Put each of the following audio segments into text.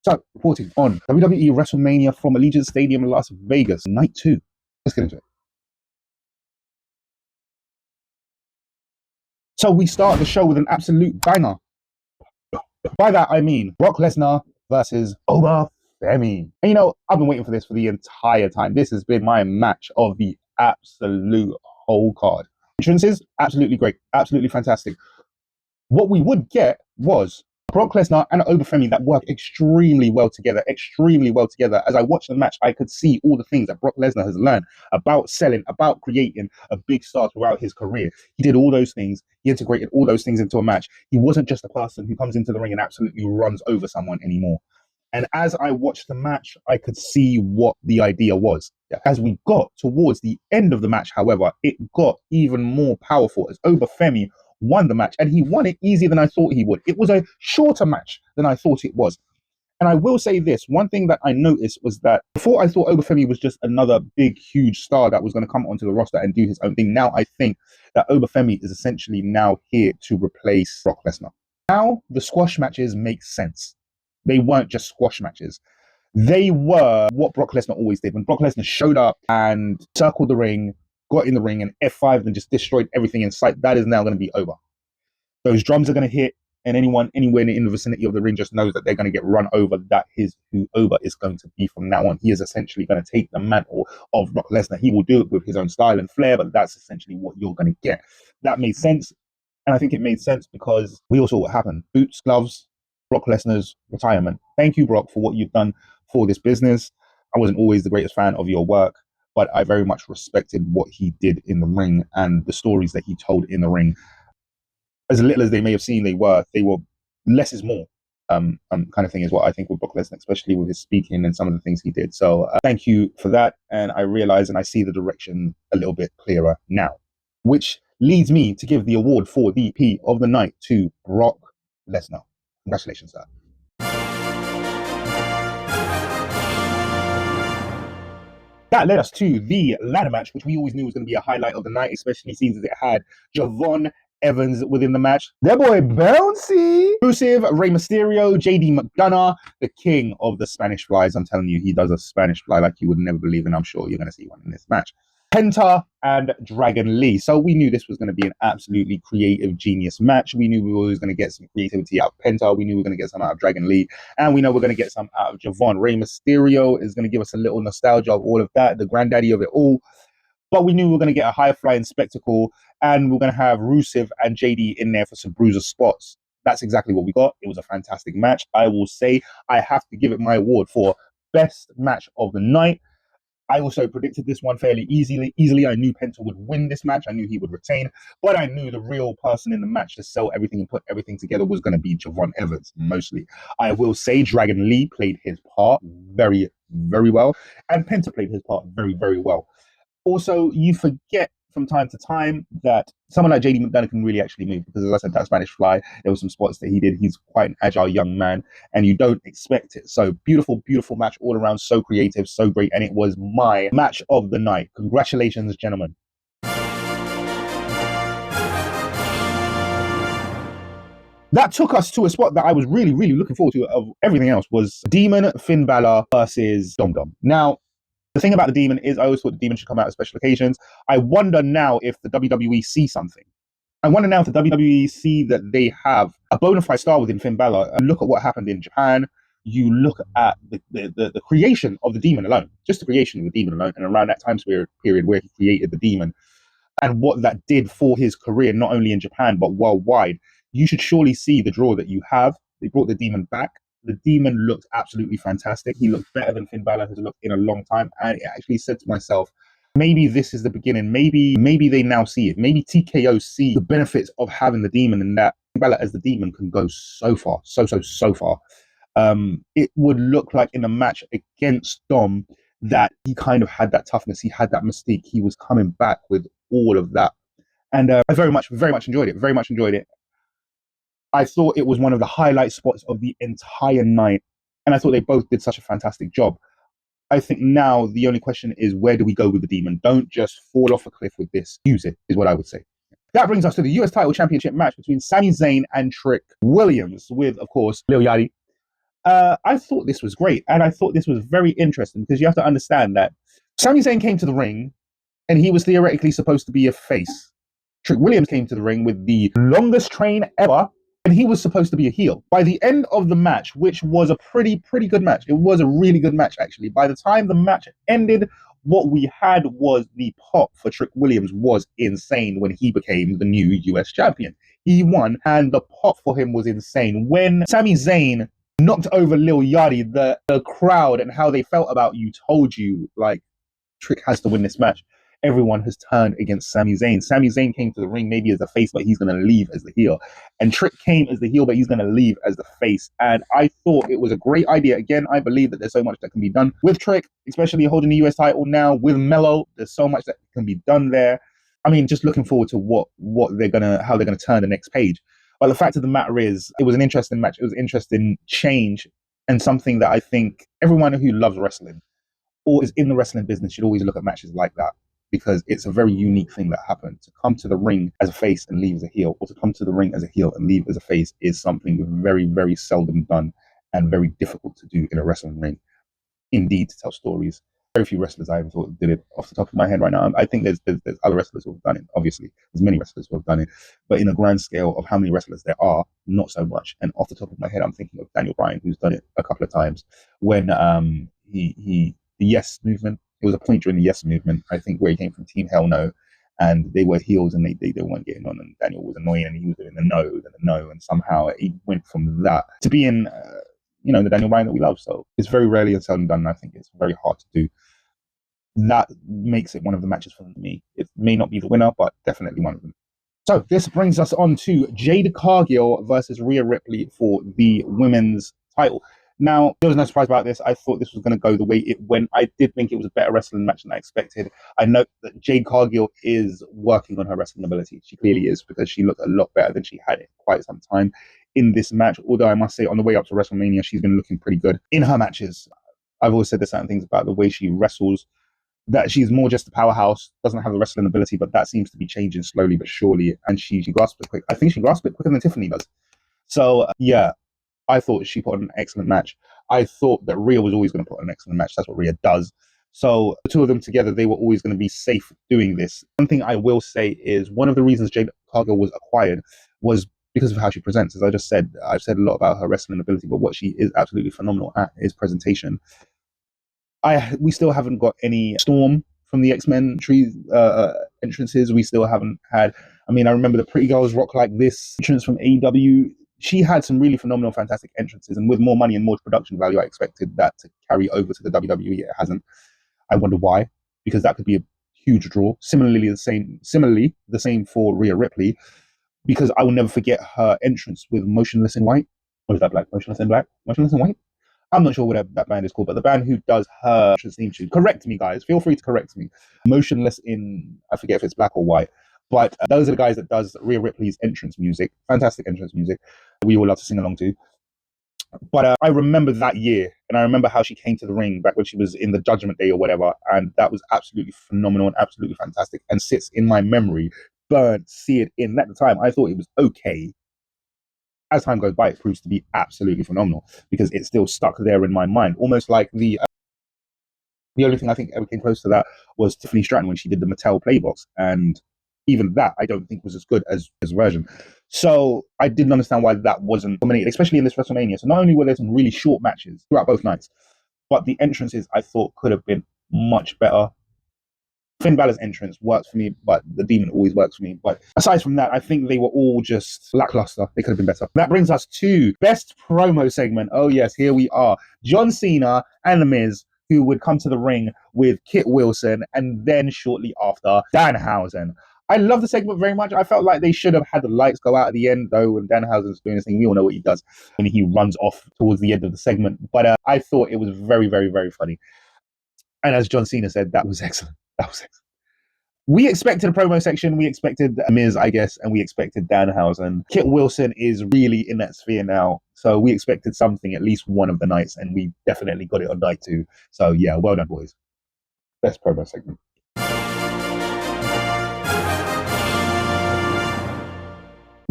So, reporting on WWE WrestleMania from Allegiant Stadium in Las Vegas, night 2. Let's get into it. So, we start the show with an absolute banger. By that, I mean Brock Lesnar versus Femi. And I've been waiting for this for the entire time. This has been my match of the absolute whole card. Entrances, absolutely great, absolutely fantastic. What we would get was Brock Lesnar and Femi that work extremely well together, extremely well together. As I watched the match, I could see all the things that Brock Lesnar has learned about selling, about creating a big star throughout his career. He did all those things. He integrated all those things into a match. He wasn't just a person who comes into the ring and absolutely runs over someone anymore. And as I watched the match, I could see what the idea was. As we got towards the end of the match, however, it got even more powerful as Femi won the match, and he won it easier than I thought he would. It was a shorter match than I thought it was. And I will say this, one thing that I noticed was that before I thought Femi was just another big, huge star that was going to come onto the roster and do his own thing. Now I think that Femi is essentially now here to replace Brock Lesnar. Now the squash matches make sense. They weren't just squash matches. They were what Brock Lesnar always did. When Brock Lesnar showed up and circled the ring, got in the ring and F5'd and just destroyed everything in sight, that is now going to be over. Those drums are going to hit, and anyone anywhere in the vicinity of the ring just knows that they're going to get run over. That is who Oba is going to be from now on. He is essentially going to take the mantle of Brock Lesnar. He will do it with his own style and flair, but that's essentially what you're going to get. That made sense, and I think it made sense because we all saw what happened. Boots, gloves, Brock Lesnar's retirement. Thank you, Brock, for what you've done for this business. I wasn't always the greatest fan of your work, but I very much respected what he did in the ring and the stories that he told in the ring. As little as they may have seen, they were less is more kind of thing is what I think with Brock Lesnar, especially with his speaking and some of the things he did. So thank you for that. And I realize and I see the direction a little bit clearer now, which leads me to give the award for VP of the night to Brock Lesnar. Congratulations, sir. That led us to the ladder match, which we always knew was going to be a highlight of the night, especially since it had Javon Evans within the match. Their boy Bouncy, Rusev, Rey Mysterio, JD McDonough, the king of the Spanish flies. I'm telling you, he does a Spanish fly like you would never believe, and I'm sure you're going to see one in this match. Penta and Dragon Lee. So we knew this was going to be an absolutely creative, genius match. We knew we were always going to get some creativity out of Penta. We knew we were going to get some out of Dragon Lee. And we know we're going to get some out of Javon. Rey Mysterio is going to give us a little nostalgia of all of that, the granddaddy of it all. But we knew we were going to get a high-flying spectacle, and we're going to have Rusev and JD in there for some bruiser spots. That's exactly what we got. It was a fantastic match. I will say I have to give it my award for best match of the night. I also predicted this one fairly easily. I knew Penta would win this match. I knew he would retain, but I knew the real person in the match to sell everything and put everything together was going to be Javon Evans, mostly. I will say Dragon Lee played his part very, very well, and Penta played his part very, very well. Also, you forget from time to time that someone like JD McDonough can really actually move, because as I said, that Spanish fly, there were some spots that he did. He's quite an agile young man, and you don't expect it. So beautiful, beautiful match all around, so creative, so great, and it was my match of the night. Congratulations, gentlemen. That took us to a spot that I was really, really looking forward to of everything else, was Demon Finn Balor versus Dom Dom. Now, the thing about the Demon is I always thought the Demon should come out at special occasions. I wonder now if the WWE see something. I wonder now if the WWE see that they have a bona fide star within Finn Balor. And look at what happened in Japan. You look at the creation of the Demon alone, just the creation of the Demon alone, and around that time period where he created the Demon, and what that did for his career, not only in Japan, but worldwide. You should surely see the draw that you have. They brought the Demon back. The Demon looked absolutely fantastic. He looked better than Finn Balor has looked in a long time. And I actually said to myself, maybe this is the beginning. Maybe they now see it. Maybe TKO see the benefits of having the Demon, and that Finn Balor as the Demon can go so far, so far. It would look like in a match against Dom that he kind of had that toughness. He had that mystique. He was coming back with all of that. And I very much enjoyed it. Very much enjoyed it. I thought it was one of the highlight spots of the entire night. And I thought they both did such a fantastic job. I think now the only question is, where do we go with the Demon? Don't just fall off a cliff with this. Use it, is what I would say. That brings us to the US title championship match between Sami Zayn and Trick Williams, with, of course, Lil Yachty I thought this was great, and I thought this was very interesting because you have to understand that Sami Zayn came to the ring, and he was theoretically supposed to be a face. Trick Williams came to the ring with the longest train ever, and he was supposed to be a heel. By the end of the match, which was a pretty good match, it was a really good match actually. By the time the match ended, what we had was the pop for Trick Williams was insane when he became the new US champion. He won, and the pop for him was insane. When Sami Zayn knocked over Lil Yachty, the crowd and how they felt about you told you, like, Trick has to win this match. Everyone has turned against Sami Zayn. Sami Zayn came to the ring maybe as a face, but he's going to leave as the heel. And Trick came as the heel, but he's going to leave as the face. And I thought it was a great idea. Again, I believe that there's so much that can be done with Trick, especially holding the US title now with Melo. There's so much that can be done there. I mean, just looking forward to how they're gonna turn the next page. But the fact of the matter is, it was an interesting match. It was an interesting change, and something that I think everyone who loves wrestling or is in the wrestling business should always look at matches like that, because it's a very unique thing that happened. To come to the ring as a face and leave as a heel, or to come to the ring as a heel and leave as a face, is something very, very seldom done and very difficult to do in a wrestling ring. Indeed, to tell stories. Very few wrestlers I ever thought did it off the top of my head right now. I think there's other wrestlers who have done it. Obviously, there's many wrestlers who have done it, but in a grand scale of how many wrestlers there are, not so much. And off the top of my head, I'm thinking of Daniel Bryan, who's done it a couple of times. When he the Yes movement, it was a point during the Yes movement, I think, where he came from Team Hell No, and they were heels and they weren't getting on, and Daniel was annoying and he was doing the no, and somehow he went from that to being the Daniel Bryan that we love. So it's very rarely and seldom done, and I think it's very hard to do. That makes it one of the matches for me. It may not be the winner, but definitely one of them. So this brings us on to Jade Cargill versus Rhea Ripley for the women's title. Now, there was no surprise about this. I thought this was going to go the way it went. I did think it was a better wrestling match than I expected. I note that Jade Cargill is working on her wrestling ability. She clearly is, because she looked a lot better than she had in quite some time in this match. Although I must say, on the way up to WrestleMania, she's been looking pretty good in her matches. I've always said there's certain things about the way she wrestles, that she's more just a powerhouse, doesn't have the wrestling ability, but that seems to be changing slowly but surely. And she grasps it quick. I think she grasps it quicker than Tiffany does. So, yeah. I thought she put on an excellent match. I thought that Rhea was always going to put on an excellent match. That's what Rhea does. So the two of them together, they were always going to be safe doing this. One thing I will say is one of the reasons Jade Cargill was acquired was because of how she presents. As I just said, I've said a lot about her wrestling ability, but what she is absolutely phenomenal at is presentation. We still haven't got any Storm from the X-Men entrances. We still haven't had. I mean, I remember the Pretty Girls Rock Like This entrance from AEW. She had some really phenomenal, fantastic entrances, and with more money and more production value, I expected that to carry over to the WWE. It hasn't. I wonder why, because that could be a huge draw. Similarly, the same for Rhea Ripley, because I will never forget her entrance with Motionless in White. What is that, black? Motionless in Black? Motionless in White? I'm not sure what that band is called, but the band who does her theme tune. Correct me, guys. Feel free to correct me. Motionless in, I forget if it's black or white. But those are the guys that does Rhea Ripley's entrance music. Fantastic entrance music. We all love to sing along to. But I remember that year, and I remember how she came to the ring back when she was in the Judgment Day or whatever, and that was absolutely phenomenal and absolutely fantastic, and sits in my memory, burned, seared in. At the time, I thought it was okay. As time goes by, it proves to be absolutely phenomenal, because it's still stuck there in my mind, almost like the only thing I think ever came close to that was Tiffany Stratton when she did the Mattel Playbox, and even that I don't think was as good as his version. So I didn't understand why that wasn't dominated, especially in this WrestleMania. So not only were there some really short matches throughout both nights, but the entrances I thought could have been much better. Finn Balor's entrance works for me, but the Demon always works for me. But aside from that, I think they were all just lackluster. They could have been better. That brings us to best promo segment. Oh yes, here we are. John Cena and The Miz, who would come to the ring with Kit Wilson, and then shortly after, Danhausen. I love the segment very much. I felt like they should have had the lights go out at the end, though, when Danhausen's doing this thing. We all know what he does when he runs off towards the end of the segment. But I thought it was very, very, very funny. And as John Cena said, that was excellent. That was excellent. We expected a promo section. We expected Miz, I guess, and we expted Danhausen. Kit Wilson is really in that sphere now. So we expected something at least one of the nights, and we definitely got it on night 2. So yeah, well done, boys. Best promo segment.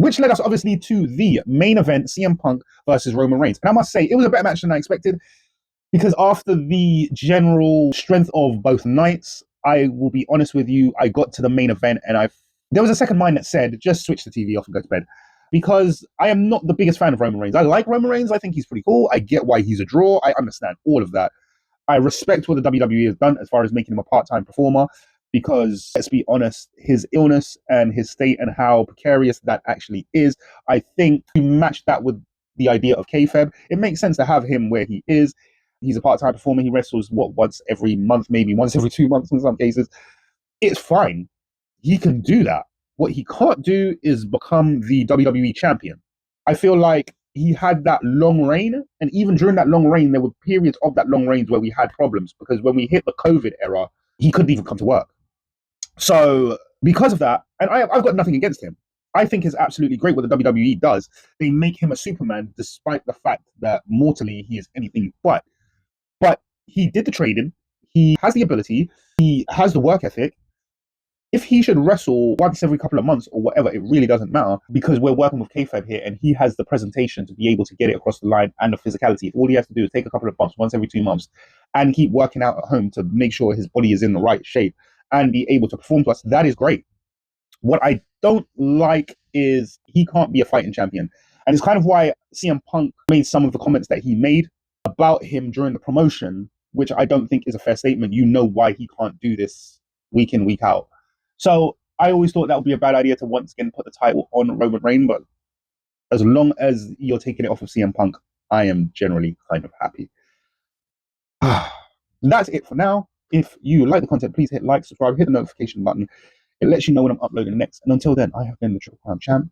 which led us obviously to the main event, CM Punk versus Roman Reigns. And I must say, it was a better match than I expected, because after the general strength of both nights, I will be honest with you, I got to the main event and there was a second mind that said, just switch the TV off and go to bed. Because I am not the biggest fan of Roman Reigns. I like Roman Reigns. I think he's pretty cool. I get why he's a draw. I understand all of that. I respect what the WWE has done as far as making him a part-time performer, because let's be honest, his illness and his state and how precarious that actually is, I think to match that with the idea of kayfabe, it makes sense to have him where he is. He's a part-time performer. He wrestles, once every month, maybe once every 2 months in some cases. It's fine. He can do that. What he can't do is become the WWE champion. I feel like he had that long reign, and even during that long reign, there were periods of that long reign where we had problems, because when we hit the COVID era, he couldn't even come to work. So because of that, and I've got nothing against him. I think it's absolutely great what the WWE does. They make him a Superman, despite the fact that mortally he is anything but. But he did the trading. He has the ability. He has the work ethic. If he should wrestle once every couple of months or whatever, it really doesn't matter, because we're working with kayfabe here, and he has the presentation to be able to get it across the line and the physicality. All he has to do is take a couple of bumps once every 2 months and keep working out at home to make sure his body is in the right shape and be able to perform to us. That is great. What I don't like is he can't be a fighting champion. And it's kind of why CM Punk made some of the comments that he made about him during the promotion, which I don't think is a fair statement. You know why he can't do this week in, week out. So I always thought that would be a bad idea to once again put the title on Roman Reigns, but as long as you're taking it off of CM Punk, I am generally kind of happy. That's it for now. If you like the content, please hit like, subscribe, hit the notification button. It lets you know when I'm uploading next. And until then, I have been the Triple Crown Champ.